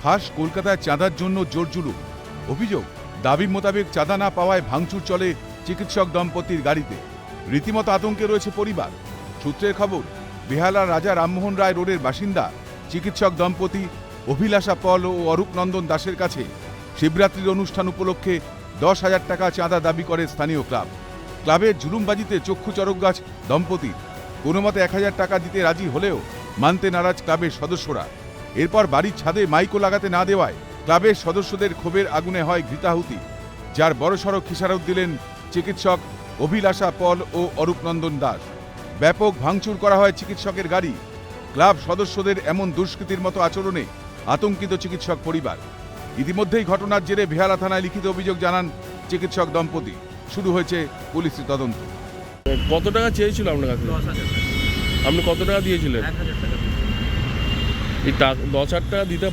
ফাঁস কলকাতায় চাঁদার জন্য জোরজুলুম। অভিযোগ, দাবি মোতাবেক চাঁদা না পাওয়ায় ভাঙচুর চলে চিকিৎসক দম্পতির গাড়িতে। রীতিমতো আতঙ্কে রয়েছে পরিবার। সূত্রের খবর, বেহালার রাজা রামমোহন রায় রোডের বাসিন্দা চিকিৎসক দম্পতি অভিলাষা পল ও অরূপ নন্দন দাসের কাছে শিবরাত্রির অনুষ্ঠান উপলক্ষে 10,000 টাকা চাঁদা দাবি করে স্থানীয় ক্লাব। ক্লাবের জুলুমবাজিতে চক্ষু চড়ক গাছ দম্পতি। কোনো মতে 1,000 টাকা দিতে রাজি হলেও মানতে নারাজ ক্লাবের সদস্যরা। এরপর বাড়ির ছাদে মাইকও লাগাতে না দেওয়ায় ক্লাবের সদস্যদের ক্ষোভের আগুনে হয় ঘৃতাহুতি, যার বড়সড় খেসারত দিলেন চিকিৎসক অভিলাষা পল ও অরূপ নন্দন দাস। ব্যাপক ভাঙচুর করা হয় চিকিৎসকের গাড়ি। ক্লাব সদস্যদের এমন দুষ্কৃতির মতো আচরণে আতঙ্কিত চিকিৎসক পরিবার। ইতিমধ্যেই ঘটনার জেরে বেহালা থানায় লিখিত অভিযোগ জানান চিকিৎসক দম্পতি। শুরু হয়েছে পুলিশি তদন্ত। কত টাকা চেয়েছিল আপনার কাছে? 10,000 টাকা। আপনি কত টাকা দিয়েছিলেন? 1,000 টাকা। এই 10,000 টাকা দিতে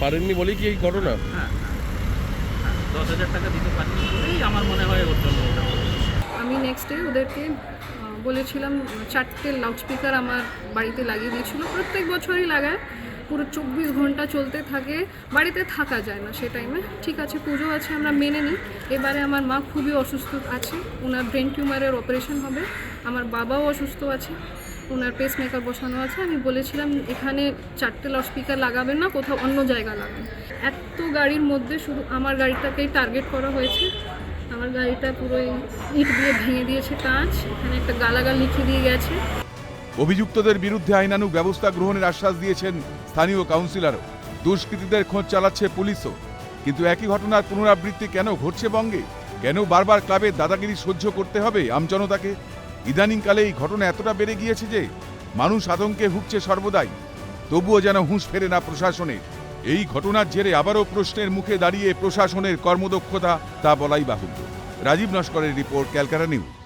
পারেননি বলেই কি এই ঘটনা? হ্যাঁ, 10,000 টাকা দিতে পারিনি বলেই আমার মনে হয় ওর জন্য এটা হয়েছে। আমি নেক্সট ডে ওদেরকে বলেছিলাম 4টে লাউডস্পিকার আমার বাড়িতে লাগিয়ে দিয়েছিল। প্রত্যেক বছরই লাগায়, পুরো 24 ঘন্টা চলতে থাকে, বাড়িতে থাকা যায় না সে টাইমে। ঠিক আছে, পুজো আছে, আমরা মেনে নিই। এবারে আমার মা খুবই অসুস্থ আছে, ওনার ব্রেন টিউমারের অপারেশন হবে। আমার বাবাও অসুস্থ আছে, ওনার পেসমেকার বসানো আছে। আমি বলেছিলাম এখানে 4টে লাউডস্পিকার লাগাবেন না, কোথাও অন্য জায়গা লাগাবেন। এত গাড়ির মধ্যে শুধু আমার গাড়িটাকেই টার্গেট করা হয়েছে। আমার গাড়িটা পুরো ইট দিয়ে ভেঙে দিয়েছে কাঁচ, এখানে একটা গালাগাল লিখে দিয়ে গেছে। অভিযুক্তদের বিরুদ্ধে আইনানুগ ব্যবস্থা গ্রহণের আশ্বাস দিয়েছেন স্থানীয় কাউন্সিলরও। দুষ্কৃতীদের খোঁজ চালাচ্ছে পুলিশও। কিন্তু একই ঘটনার পুনরাবৃত্তি কেন ঘটছে বঙ্গে? কেন বারবার ক্লাবের দাদাগিরি সহ্য করতে হবে আমজনতাকে? ইদানিংকালে এই ঘটনা এতটা বেড়ে গিয়েছে যে মানুষ আতঙ্কে ভুগছে সর্বদাই। তবুও যেন হুঁশ ফেরে না প্রশাসনের। এই ঘটনার জেরে আবারও প্রশ্নের মুখে দাঁড়িয়ে প্রশাসনের কর্মদক্ষতা, তা বলাই বাহুল্য। রাজীব নস্করের রিপোর্ট, ক্যালকাটা নিউজ।